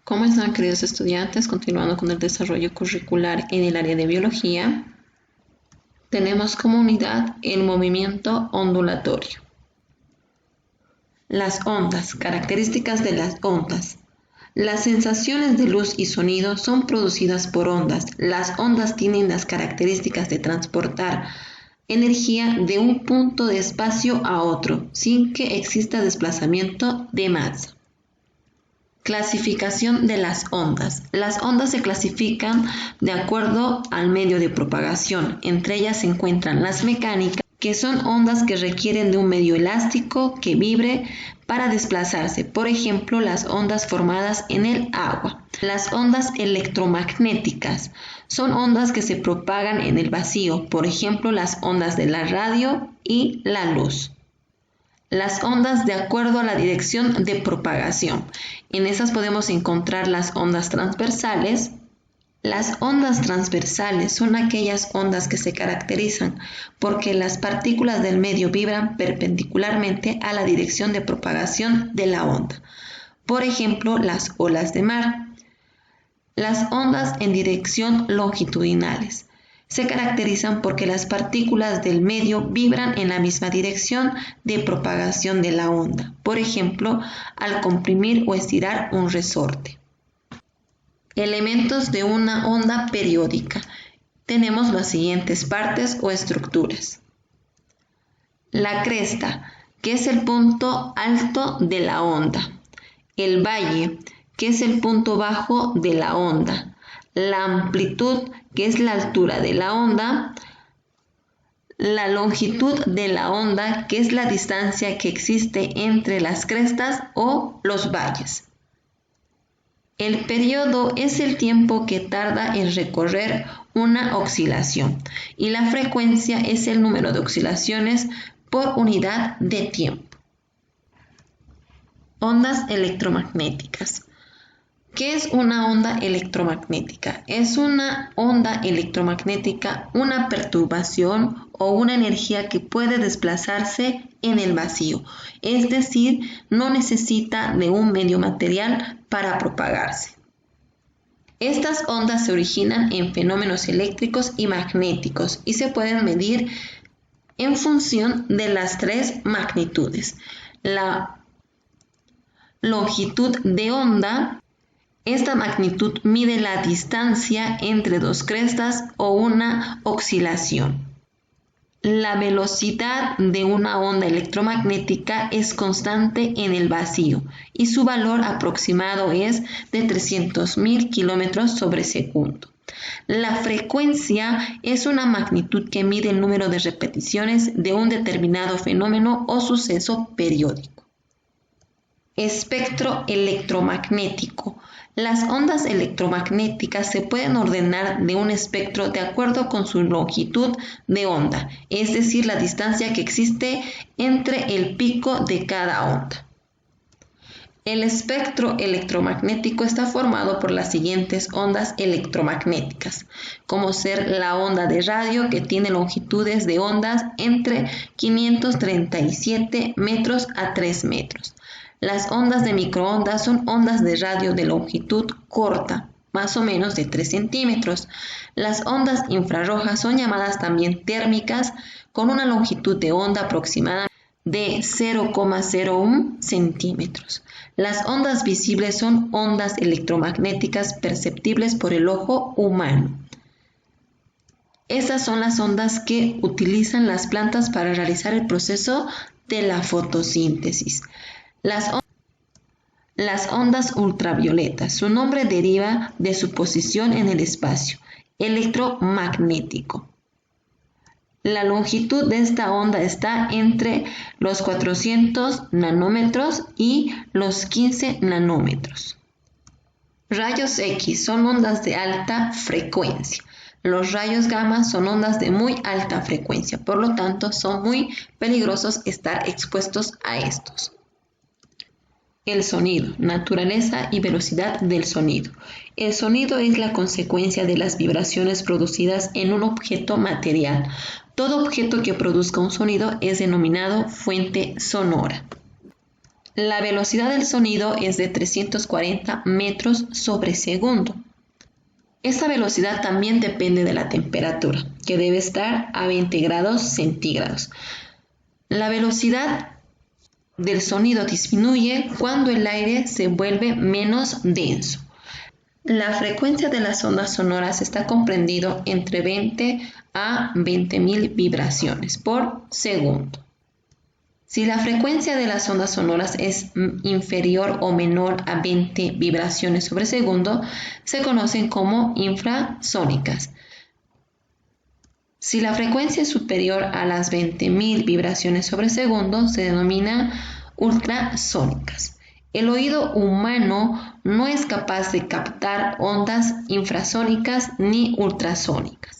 ¿Cómo están, queridos estudiantes? Continuando con el desarrollo curricular en el área de biología, tenemos como unidad el movimiento ondulatorio. Las ondas, características de las ondas. Las sensaciones de luz y sonido son producidas por ondas. Las ondas tienen las características de transportar energía de un punto de espacio a otro, sin que exista desplazamiento de masa. Clasificación de las ondas. Las ondas se clasifican de acuerdo al medio de propagación. Entre ellas se encuentran las mecánicas, que son ondas que requieren de un medio elástico que vibre para desplazarse. Por ejemplo, las ondas formadas en el agua. Las ondas electromagnéticas son ondas que se propagan en el vacío. Por ejemplo, las ondas de la radio y la luz. Las ondas de acuerdo a la dirección de propagación. En esas podemos encontrar las ondas transversales. Las ondas transversales son aquellas ondas que se caracterizan porque las partículas del medio vibran perpendicularmente a la dirección de propagación de la onda. Por ejemplo, las olas de mar. Las ondas en dirección longitudinales se caracterizan porque las partículas del medio vibran en la misma dirección de propagación de la onda, por ejemplo, al comprimir o estirar un resorte. Elementos de una onda periódica. Tenemos las siguientes partes o estructuras. La cresta, que es el punto alto de la onda. El valle, que es el punto bajo de la onda. La amplitud, que es la altura de la onda, la longitud de la onda, que es la distancia que existe entre las crestas o los valles. El periodo es el tiempo que tarda en recorrer una oscilación y la frecuencia es el número de oscilaciones por unidad de tiempo. Ondas electromagnéticas. ¿Qué es una onda electromagnética? Es una onda electromagnética, una perturbación o una energía que puede desplazarse en el vacío, es decir, no necesita de un medio material para propagarse. Estas ondas se originan en fenómenos eléctricos y magnéticos y se pueden medir en función de las tres magnitudes. La longitud de onda. Esta magnitud mide la distancia entre dos crestas o una oscilación. La velocidad de una onda electromagnética es constante en el vacío y su valor aproximado es de 300.000 kilómetros sobre segundo. La frecuencia es una magnitud que mide el número de repeticiones de un determinado fenómeno o suceso periódico. Espectro electromagnético. Las ondas electromagnéticas se pueden ordenar de un espectro de acuerdo con su longitud de onda, es decir, la distancia que existe entre el pico de cada onda. El espectro electromagnético está formado por las siguientes ondas electromagnéticas, como ser la onda de radio, que tiene longitudes de ondas entre 537 metros a 3 metros. Las ondas de microondas son ondas de radio de longitud corta, más o menos de 3 centímetros. Las ondas infrarrojas son llamadas también térmicas, con una longitud de onda aproximada de 0,01 centímetros. Las ondas visibles son ondas electromagnéticas perceptibles por el ojo humano. Estas son las ondas que utilizan las plantas para realizar el proceso de la fotosíntesis. Las ondas ultravioletas, su nombre deriva de su posición en el espacio electromagnético. La longitud de esta onda está entre los 400 nanómetros y los 15 nanómetros. Rayos X son ondas de alta frecuencia. Los rayos gamma son ondas de muy alta frecuencia, por lo tanto son muy peligrosos estar expuestos a estos. El sonido, naturaleza y velocidad del sonido. El sonido es la consecuencia de las vibraciones producidas en un objeto material. Todo objeto que produzca un sonido es denominado fuente sonora. La velocidad del sonido es de 340 metros sobre segundo. Esta velocidad también depende de la temperatura, que debe estar a 20 grados centígrados. La velocidad del sonido disminuye cuando el aire se vuelve menos denso. La frecuencia de las ondas sonoras está comprendido entre 20 a 20.000 vibraciones por segundo. Si la frecuencia de las ondas sonoras es inferior o menor a 20 vibraciones sobre segundo, se conocen como infrasónicas. Si la frecuencia es superior a las 20.000 vibraciones sobre segundo, se denomina ultrasónicas. El oído humano no es capaz de captar ondas infrasónicas ni ultrasónicas.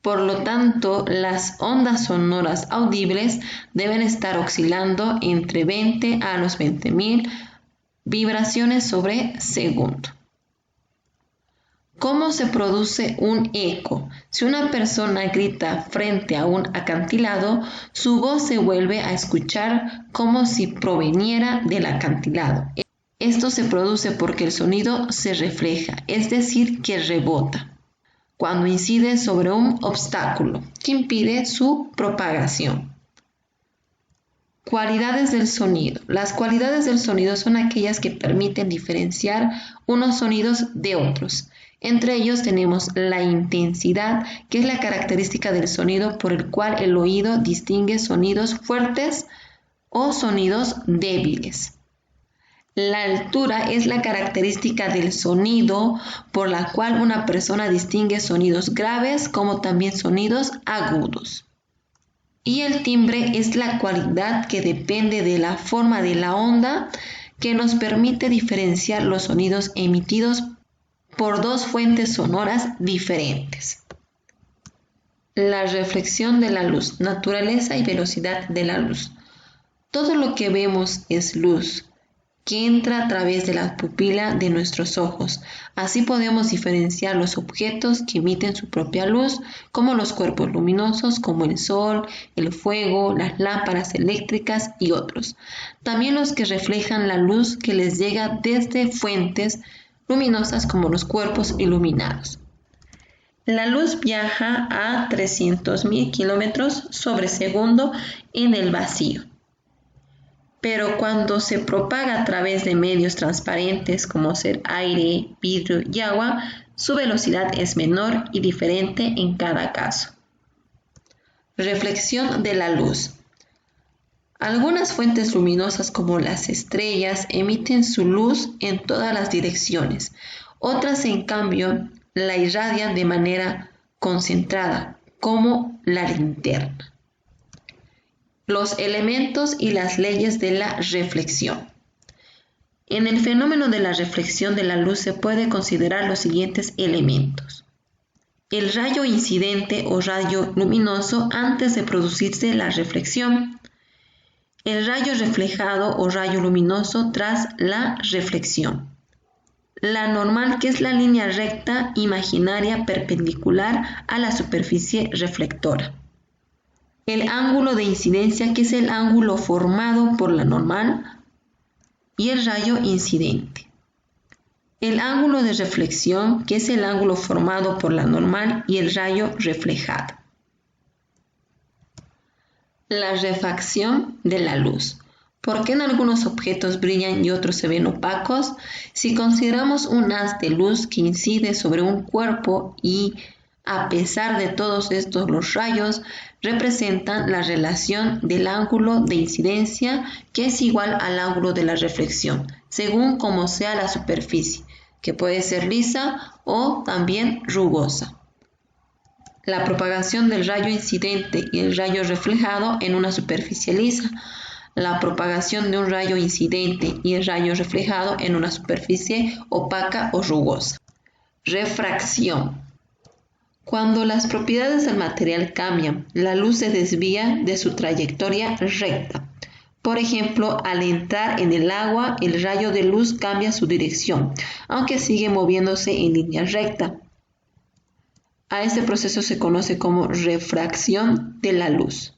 Por lo tanto, las ondas sonoras audibles deben estar oscilando entre 20 a los 20.000 vibraciones sobre segundo. ¿Cómo se produce un eco? Si una persona grita frente a un acantilado, su voz se vuelve a escuchar como si proveniera del acantilado. Esto se produce porque el sonido se refleja, es decir, que rebota cuando incide sobre un obstáculo que impide su propagación. Cualidades del sonido. Las cualidades del sonido son aquellas que permiten diferenciar unos sonidos de otros. Entre ellos tenemos la intensidad, que es la característica del sonido por el cual el oído distingue sonidos fuertes o sonidos débiles. La altura es la característica del sonido por la cual una persona distingue sonidos graves como también sonidos agudos. Y el timbre es la cualidad que depende de la forma de la onda que nos permite diferenciar los sonidos emitidos por dos fuentes sonoras diferentes. La reflexión de la luz, naturaleza y velocidad de la luz. Todo lo que vemos es luz que entra a través de la pupila de nuestros ojos. Así podemos diferenciar los objetos que emiten su propia luz, como los cuerpos luminosos, como el sol, el fuego, las lámparas eléctricas y otros. También los que reflejan la luz que les llega desde fuentes luminosas como los cuerpos iluminados. La luz viaja a 300.000 kilómetros sobre segundo en el vacío. Pero cuando se propaga a través de medios transparentes como ser aire, vidrio y agua, su velocidad es menor y diferente en cada caso. Reflexión de la luz. Algunas fuentes luminosas como las estrellas emiten su luz en todas las direcciones. Otras, en cambio, la irradian de manera concentrada, como la linterna. Los elementos y las leyes de la reflexión. En el fenómeno de la reflexión de la luz se puede considerar los siguientes elementos. El rayo incidente o rayo luminoso antes de producirse la reflexión. El rayo reflejado o rayo luminoso tras la reflexión. La normal, que es la línea recta imaginaria perpendicular a la superficie reflectora. El ángulo de incidencia, que es el ángulo formado por la normal, y el rayo incidente. El ángulo de reflexión, que es el ángulo formado por la normal y el rayo reflejado. La refracción de la luz. ¿Por qué en algunos objetos brillan y otros se ven opacos? Si consideramos un haz de luz que incide sobre un cuerpo y a pesar de todos estos, los rayos representan la relación del ángulo de incidencia, que es igual al ángulo de la reflexión, según como sea la superficie, que puede ser lisa o también rugosa. La propagación del rayo incidente y el rayo reflejado en una superficie lisa. La propagación de un rayo incidente y el rayo reflejado en una superficie opaca o rugosa. Refracción. Cuando las propiedades del material cambian, la luz se desvía de su trayectoria recta. Por ejemplo, al entrar en el agua, el rayo de luz cambia su dirección, aunque sigue moviéndose en línea recta. A este proceso se conoce como refracción de la luz.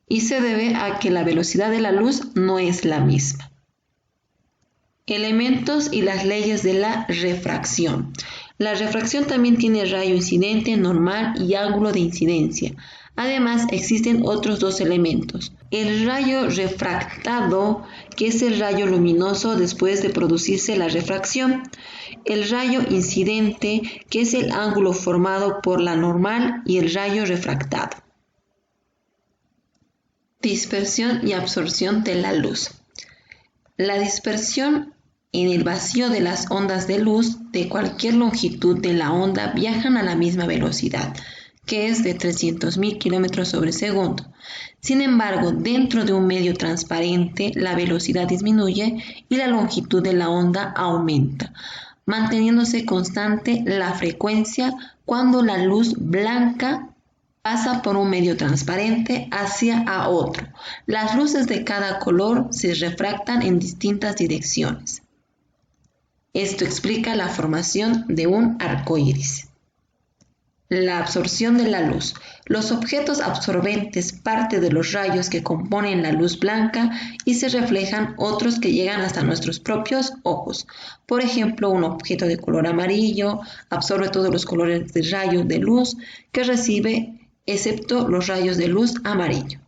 y se debe a que la velocidad de la luz no es la misma. Elementos y las leyes de la refracción. La refracción también tiene rayo incidente, normal y ángulo de incidencia. Además, existen otros dos elementos. El rayo refractado, que es el rayo luminoso después de producirse la refracción. El rayo incidente, que es el ángulo formado por la normal y el rayo refractado. Dispersión y absorción de la luz. La dispersión en el vacío de las ondas de luz de cualquier longitud de la onda viajan a la misma velocidad, que es de 300.000 kilómetros sobre segundo. Sin embargo, dentro de un medio transparente, la velocidad disminuye y la longitud de la onda aumenta, manteniéndose constante la frecuencia cuando la luz blanca pasa por un medio transparente hacia a otro. Las luces de cada color se refractan en distintas direcciones. Esto explica la formación de un arco iris. La absorción de la luz. Los objetos absorbentes parte de los rayos que componen la luz blanca y se reflejan otros que llegan hasta nuestros propios ojos. Por ejemplo, un objeto de color amarillo absorbe todos los colores de rayos de luz que recibe, excepto los rayos de luz amarillo.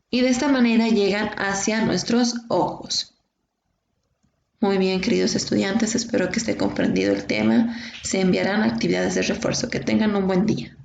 Y de esta manera llegan hacia nuestros ojos. Muy bien, queridos estudiantes, espero que esté comprendido el tema. Se enviarán actividades de refuerzo. Que tengan un buen día.